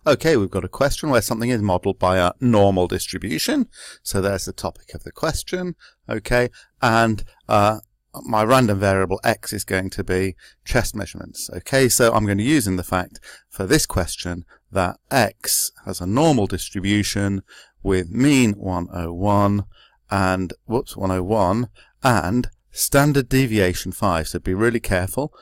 Okay, we've got a question where something is modelled by a normal distribution. So there's the topic of the question. Okay, and my random variable x is going to be chest measurements. Okay, so I'm going to use in the fact for this question that x has a normal distribution with mean 101 and 101 and standard deviation 5. So be really careful.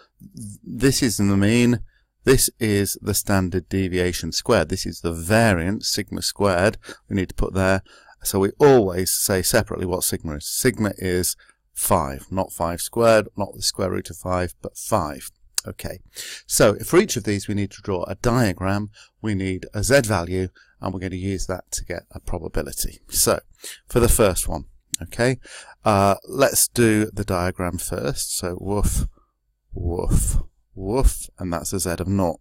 This is the mean. This is the standard deviation squared. This is the variance, sigma squared, we need to put there. So we always say separately what sigma is. Sigma is 5, not 5 squared, not the square root of 5, but 5. Okay, so for each of these we need to draw a diagram. We need a z value, and we're going to use that to get a probability. So for the first one, okay, let's do the diagram first. So woof, woof, woof, and that's a z of 0.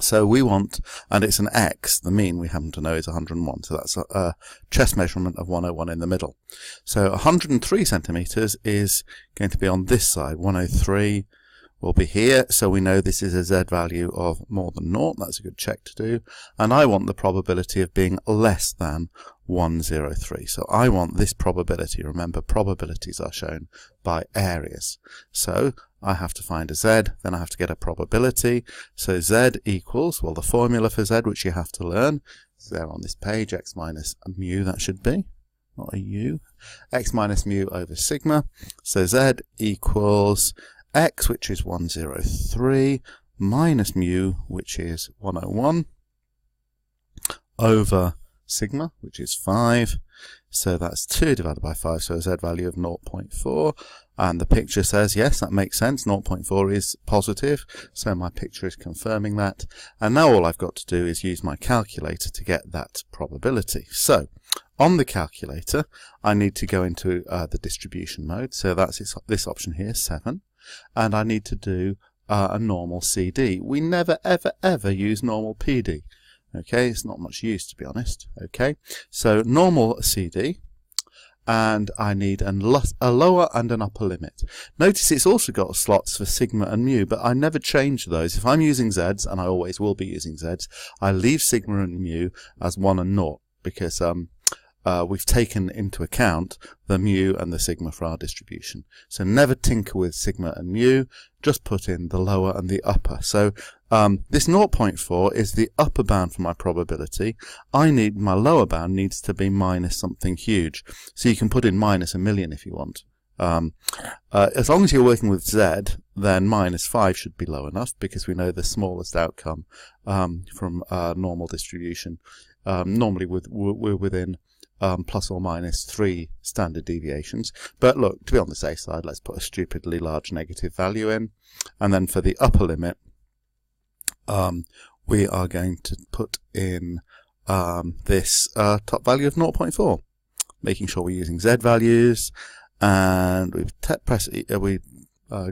So we want, and it's an x, the mean we happen to know is 101, so that's a chest measurement of 101 in the middle. So 103 centimetres is going to be on this side, 103 will be here, so we know this is a z value of more than 0, that's a good check to do, and I want the probability of being less than 103. So I want this probability. Remember, probabilities are shown by areas. So I have to find a z, then I have to get a probability. So z equals, well, the formula for z, which you have to learn, is there on this page, x minus mu, that should be, not a u, x minus mu over sigma. So z equals x, which is 103, minus mu, which is 101, over sigma, which is 5. So that's 2 divided by 5, so a z value of 0.4. And the picture says, yes, that makes sense, 0.4 is positive, so my picture is confirming that. And now all I've got to do is use my calculator to get that probability. So on the calculator, I need to go into the distribution mode, so that's this option here, 7. And I need to do a normal CD. We never, ever, ever use normal PD. Okay, it's not much use, to be honest. Okay, so normal CD, and I need a lower and an upper limit. Notice it's also got slots for sigma and mu, but I never change those. If I'm using z's, and I always will be using z's, I leave sigma and mu as 1 and 0, because we've taken into account the mu and the sigma for our distribution. So never tinker with sigma and mu, just put in the lower and the upper. So this 0.4 is the upper bound for my probability. My lower bound needs to be minus something huge. So you can put in minus 1,000,000 if you want. As long as you're working with z, then minus 5 should be low enough, because we know the smallest outcome from normal distribution. Normally we're within plus or minus 3 standard deviations. But look, to be on the safe side, let's put a stupidly large negative value in. And then for the upper limit, we are going to put in this top value of 0.4, making sure we're using z values. And we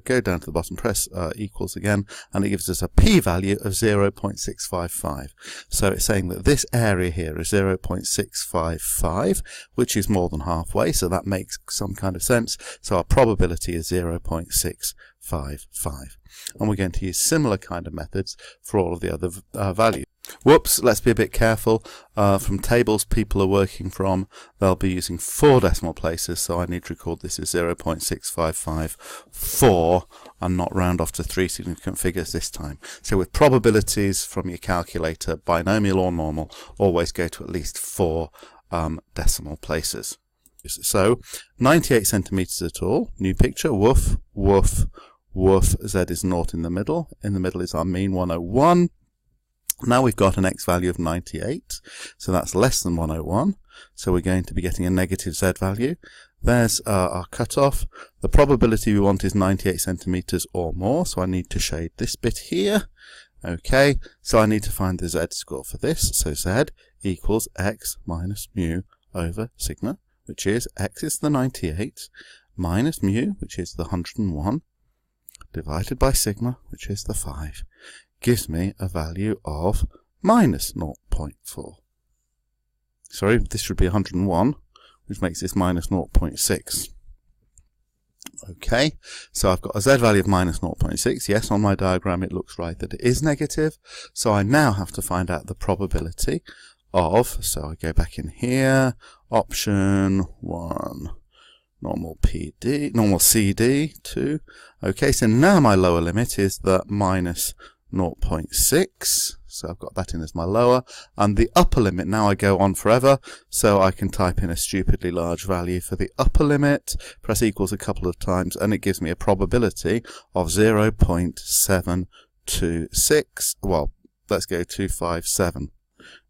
go down to the bottom, press equals again, and it gives us a p-value of 0.655. So it's saying that this area here is 0.655, which is more than halfway, so that makes some kind of sense. So our probability is 0.655. And we're going to use similar kind of methods for all of the other values. Whoops, let's be a bit careful. From tables people are working from, they'll be using 4 decimal places, so I need to record this as 0.6554 and not round off to 3 significant figures this time. So with probabilities from your calculator, binomial or normal, always go to at least 4 decimal places. So 98 centimetres at all, new picture, woof, woof, woof, z is 0 in the middle. In the middle is our mean 101. Now we've got an x value of 98, so that's less than 101, so we're going to be getting a negative z value. There's our cutoff. The probability we want is 98 centimetres or more, so I need to shade this bit here. Okay, so I need to find the z score for this, so z equals x minus mu over sigma, which is x is the 98, minus mu, which is the 101, divided by sigma, which is the 5. Gives me a value of minus 0.4. Sorry, this should be 101, which makes this minus 0.6. Okay, so I've got a z value of minus 0.6. Yes, on my diagram it looks right that it is negative. So I now have to find out the probability of, so I go back in here, option 1, normal CD, 2. Okay, so now my lower limit is the minus 0.6. So I've got that in as my lower, and the upper limit, now I go on forever, so I can type in a stupidly large value for the upper limit, press equals a couple of times, and it gives me a probability of 0.726, well, let's go 257.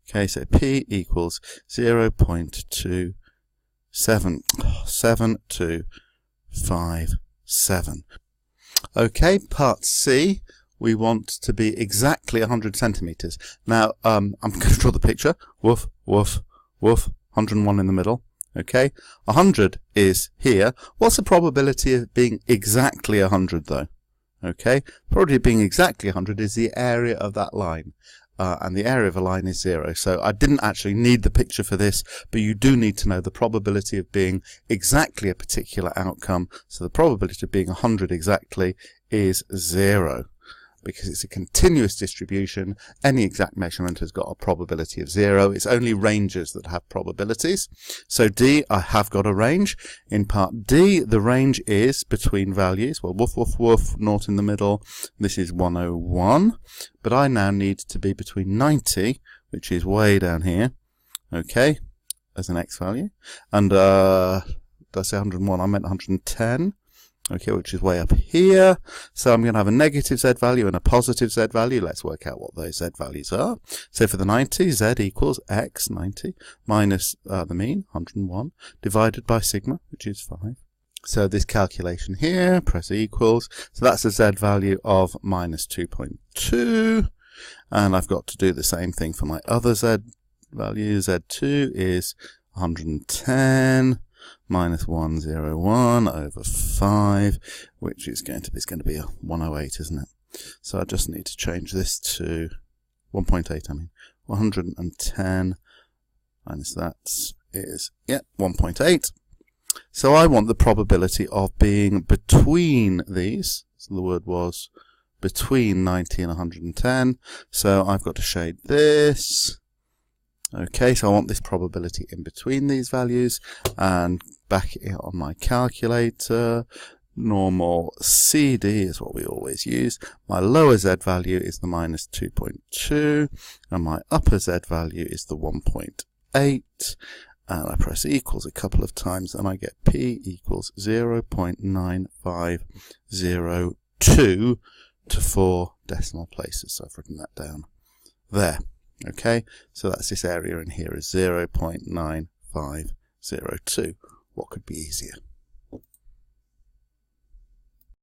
Okay, so P equals 0.27257. Okay, part C. We want to be exactly 100 centimeters. Now, I'm going to draw the picture. Woof, woof, woof. 101 in the middle. Okay. 100 is here. What's the probability of being exactly 100 though? Okay. Probability of being exactly 100 is the area of that line. And the area of a line is 0. So I didn't actually need the picture for this, but you do need to know the probability of being exactly a particular outcome. So the probability of being 100 exactly is 0. Because it's a continuous distribution, any exact measurement has got a probability of 0. It's only ranges that have probabilities. So D, I have got a range. In part D, the range is between values. Well, woof, woof, woof, 0 in the middle. This is 101. But I now need to be between 90, which is way down here, okay, as an X value. And, did I say 101? I meant 110. Okay, which is way up here. So I'm going to have a negative Z value and a positive Z value. Let's work out what those Z values are. So for the 90, Z equals X, 90, minus the mean, 101, divided by sigma, which is 5. So this calculation here, press equals. So that's a Z value of minus 2.2. And I've got to do the same thing for my other Z value. Z2 is 110. Minus 101 over 5, which is going to be a 108, isn't it? So I just need to change this to 1.8, 110 minus that is, 1.8. So I want the probability of being between these. So the word was between 90 and 110. So I've got to shade this. Okay, so I want this probability in between these values, and back on my calculator, normal CD is what we always use. My lower Z value is the minus 2.2, and my upper Z value is the 1.8, and I press equals a couple of times, and I get P equals 0.9502 to 4 decimal places. So I've written that down there. Okay, so that's this area in here is 0.9502. What could be easier?